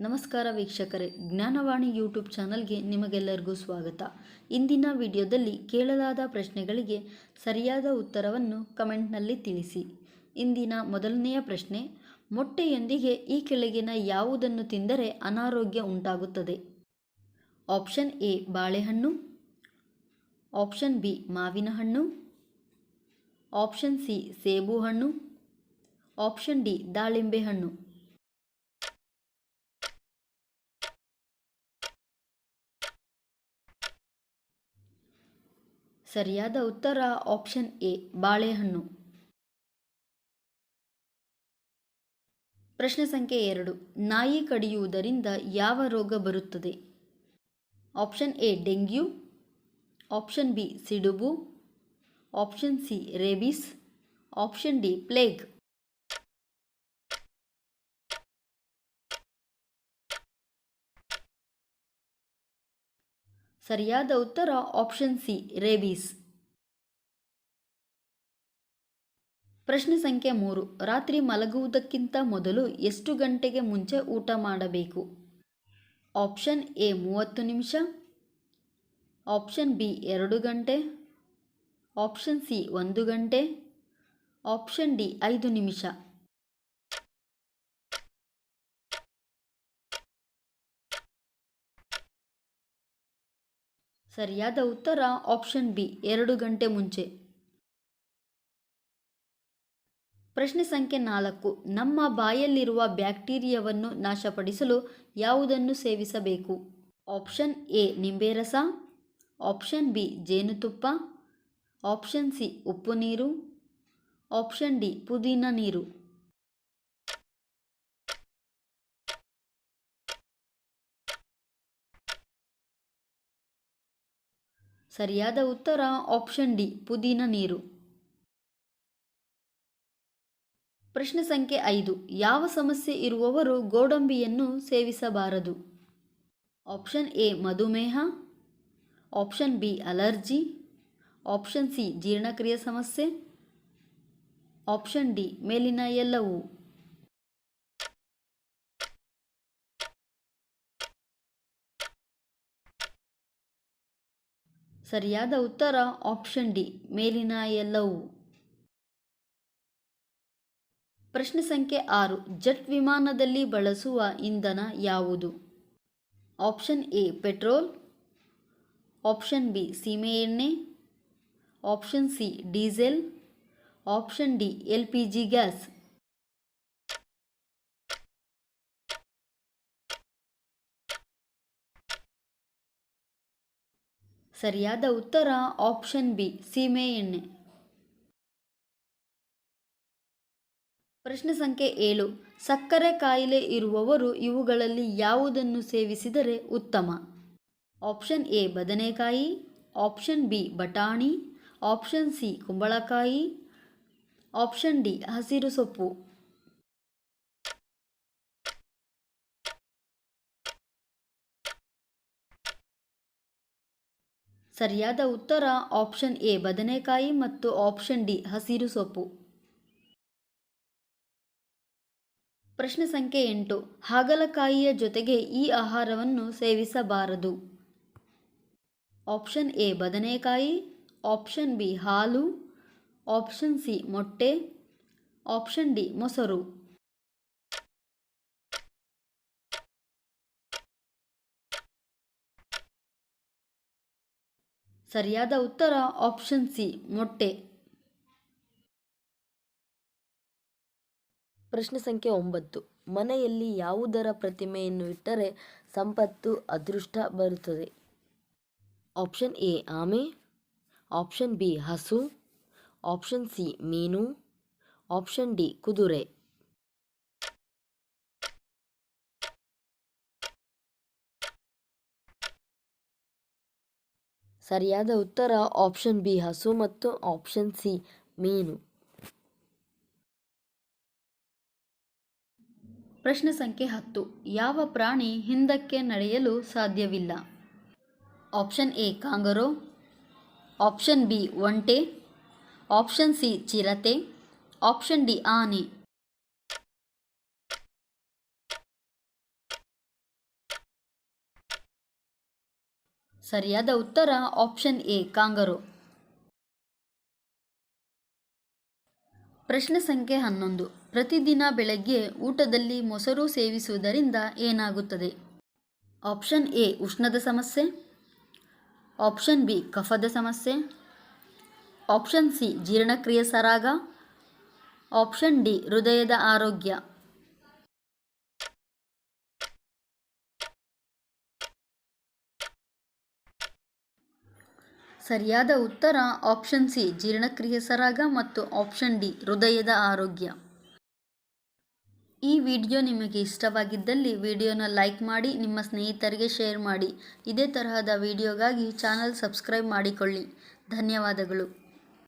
ನಮಸ್ಕಾರ ವೀಕ್ಷಕರೇ, ಜ್ಞಾನವಾಣಿ ಯೂಟ್ಯೂಬ್ ಚಾನಲ್ಗೆ ನಿಮಗೆಲ್ಲರಿಗೂ ಸ್ವಾಗತ. ಇಂದಿನ ವಿಡಿಯೋದಲ್ಲಿ ಕೇಳಲಾದ ಪ್ರಶ್ನೆಗಳಿಗೆ ಸರಿಯಾದ ಉತ್ತರವನ್ನು ಕಮೆಂಟ್ನಲ್ಲಿ ತಿಳಿಸಿ. ಇಂದಿನ ಮೊದಲನೆಯ ಪ್ರಶ್ನೆ, ಮೊಟ್ಟೆಯೊಂದಿಗೆ ಈ ಕೆಳಗಿನ ಯಾವುದನ್ನು ತಿಂದರೆ ಅನಾರೋಗ್ಯ ಉಂಟಾಗುತ್ತದೆ? ಆಪ್ಷನ್ ಎ ಬಾಳೆಹಣ್ಣು, ಆಪ್ಷನ್ ಬಿ ಮಾವಿನ ಹಣ್ಣು, ಆಪ್ಷನ್ ಸಿ ಸೇಬು ಹಣ್ಣು, ಆಪ್ಷನ್ ಡಿ ದಾಳಿಂಬೆ ಹಣ್ಣು. ಸರಿಯಾದ ಉತ್ತರ ಆಪ್ಷನ್ ಎ ಬಾಳೆಹಣ್ಣು. ಪ್ರಶ್ನೆ ಸಂಖ್ಯೆ 2, ನಾಯಿ ಕಡಿಯುವುದರಿಂದ ಯಾವ ರೋಗ ಬರುತ್ತದೆ? Option A dengue, option B ಸಿಡುಬು, option C rabies, option D plague. ಸರಿಯಾದ ಉತ್ತರ ಆಪ್ಷನ್ ಸಿ ರೇಬೀಸ್. ಪ್ರಶ್ನೆ ಸಂಖ್ಯೆ 3, ರಾತ್ರಿ ಮಲಗುವುದಕ್ಕಿಂತ ಮೊದಲು ಎಷ್ಟು ಗಂಟೆಗೆ ಮುಂಚೆ ಊಟ ಮಾಡಬೇಕು? ಆಪ್ಷನ್ ಎ 30 ನಿಮಿಷ, ಆಪ್ಷನ್ ಬಿ 2 ಗಂಟೆ, ಆಪ್ಷನ್ ಸಿ 1 ಗಂಟೆ, ಆಪ್ಷನ್ ಡಿ 5 ನಿಮಿಷ. ಸರಿಯಾದ ಉತ್ತರ ಆಪ್ಷನ್ ಬಿ 2 ಗಂಟೆ ಮುಂಚೆ. ಪ್ರಶ್ನೆ ಸಂಖ್ಯೆ 4, ನಮ್ಮ ಬಾಯಲ್ಲಿರುವ ಬ್ಯಾಕ್ಟೀರಿಯಾವನ್ನು ನಾಶಪಡಿಸಲು ಯಾವುದನ್ನು ಸೇವಿಸಬೇಕು? ಆಪ್ಷನ್ ಎ ನಿಂಬೆ ರಸ, ಆಪ್ಷನ್ ಬಿ ಜೇನುತುಪ್ಪ, ಆಪ್ಷನ್ ಸಿ ಉಪ್ಪು ನೀರು, ಆಪ್ಷನ್ ಡಿ ಪುದೀನ ನೀರು. ಸರಿಯಾದ ಉತ್ತರ ಆಪ್ಷನ್ ಡಿ ಪುದೀನ ನೀರು. ಪ್ರಶ್ನೆ ಸಂಖ್ಯೆ 5, ಯಾವ ಸಮಸ್ಯೆ ಇರುವವರು ಗೋಡಂಬಿಯನ್ನು ಸೇವಿಸಬಾರದು? ಆಪ್ಷನ್ ಎ ಮಧುಮೇಹ, option B allergy, option C ಜೀರ್ಣಕ್ರಿಯೆ ಸಮಸ್ಯೆ, ಆಪ್ಷನ್ ಡಿ ಮೇಲಿನ ಎಲ್ಲವೂ. ಸರಿಯಾದ ಉತ್ತರ ಆಪ್ಷನ್ ಡಿ ಮೇಲಿನ ಎಲ್ಲವೂ. ಪ್ರಶ್ನೆ ಸಂಖ್ಯೆ 6, ಜೆಟ್ ವಿಮಾನದಲ್ಲಿ ಬಳಸುವ ಇಂಧನ ಯಾವುದು? Option A petrol, option B ಸೀಮೆ ಎಣ್ಣೆ, option C diesel, option D LPG gas. ಸರಿಯಾದ ಉತ್ತರ ಆಪ್ಷನ್ ಬಿ ಸೀಮೆ ಎಣ್ಣೆ. ಪ್ರಶ್ನೆ ಸಂಖ್ಯೆ 7, ಸಕ್ಕರೆ ಕಾಯಿಲೆ ಇರುವವರು ಇವುಗಳಲ್ಲಿ ಯಾವುದನ್ನು ಸೇವಿಸಿದರೆ ಉತ್ತಮ? ಆಪ್ಷನ್ ಎ ಬದನೆಕಾಯಿ, ಆಪ್ಷನ್ ಬಿ ಬಟಾಣಿ, ಆಪ್ಷನ್ ಸಿ ಕುಂಬಳಕಾಯಿ, ಆಪ್ಷನ್ ಡಿ ಹಸಿರು ಸೊಪ್ಪು. ಸರಿಯಾದ ಉತ್ತರ ಆಪ್ಷನ್ ಎ ಬದನೆಕಾಯಿ ಮತ್ತು ಆಪ್ಷನ್ ಡಿ ಹಸಿರು ಸೊಪ್ಪು. ಪ್ರಶ್ನೆ ಸಂಖ್ಯೆ 8, ಹಾಗಲಕಾಯಿಯ ಜೊತೆಗೆ ಈ ಆಹಾರವನ್ನು ಸೇವಿಸಬಾರದು? ಆಪ್ಷನ್ ಎ ಬದನೆಕಾಯಿ, ಆಪ್ಷನ್ ಬಿ ಹಾಲು, ಆಪ್ಷನ್ ಸಿ ಮೊಟ್ಟೆ, ಆಪ್ಷನ್ ಡಿ ಮೊಸರು. ಸರಿಯಾದ ಉತ್ತರ ಆಪ್ಷನ್ ಸಿ ಮೊಟ್ಟೆ. ಪ್ರಶ್ನೆ ಸಂಖ್ಯೆ 9, ಮನೆಯಲ್ಲಿ ಯಾವುದರ ಪ್ರತಿಮೆಯನ್ನು ಇಟ್ಟರೆ ಸಂಪತ್ತು ಅದೃಷ್ಟ ಬರುತ್ತದೆ? ಆಪ್ಷನ್ ಎ ಆಮೆ, ಆಪ್ಷನ್ ಬಿ ಹಸು, ಆಪ್ಷನ್ ಸಿ ಮೀನು, ಆಪ್ಷನ್ ಡಿ ಕುದುರೆ. ಸರಿಯಾದ ಉತ್ತರ ಆಪ್ಷನ್ ಬಿ ಹಸು ಮತ್ತು ಆಪ್ಷನ್ ಸಿ ಮೀನು. ಪ್ರಶ್ನೆ ಸಂಖ್ಯೆ 10, ಯಾವ ಪ್ರಾಣಿ ಹಿಂದಕ್ಕೆ ನಡೆಯಲು ಸಾಧ್ಯವಿಲ್ಲ? ಆಪ್ಷನ್ ಎ ಕಾಂಗರೋ, ಆಪ್ಷನ್ ಬಿ ಒಂಟೆ, ಆಪ್ಷನ್ ಸಿ ಚಿರತೆ, ಆಪ್ಷನ್ ಡಿ ಆನೆ. ಸರಿಯಾದ ಉತ್ತರ ಆಪ್ಷನ್ ಎ ಕಾಂಗರು. ಪ್ರಶ್ನೆ ಸಂಖ್ಯೆ 11. ಪ್ರತಿದಿನ ಬೆಳಗ್ಗೆ ಊಟದಲ್ಲಿ ಮೊಸರು ಸೇವಿಸುವುದರಿಂದ ಏನಾಗುತ್ತದೆ? ಆಪ್ಷನ್ ಎ ಉಷ್ಣದ ಸಮಸ್ಯೆ, ಆಪ್ಷನ್ ಬಿ ಕಫದ ಸಮಸ್ಯೆ, ಆಪ್ಷನ್ ಸಿ ಜೀರ್ಣಕ್ರಿಯೆ ಸರಾಗ, ಆಪ್ಷನ್ ಡಿ ಹೃದಯದ ಆರೋಗ್ಯ. ಸರಿಯಾದ ಉತ್ತರ ಆಪ್ಷನ್ ಸಿ ಜೀರ್ಣಕ್ರಿಯೆ ಸರಾಗ ಮತ್ತು ಆಪ್ಷನ್ ಡಿ ಹೃದಯದ ಆರೋಗ್ಯ. ಈ ವಿಡಿಯೋ ನಿಮಗೆ ಇಷ್ಟವಾಗಿದ್ದಲ್ಲಿ ವಿಡಿಯೋನ ಲೈಕ್ ಮಾಡಿ, ನಿಮ್ಮ ಸ್ನೇಹಿತರಿಗೆ ಶೇರ್ ಮಾಡಿ. ಇದೇ ತರಹದ ವಿಡಿಯೋಗಾಗಿ ಚಾನಲ್ ಸಬ್ಸ್ಕ್ರೈಬ್ ಮಾಡಿಕೊಳ್ಳಿ. ಧನ್ಯವಾದಗಳು.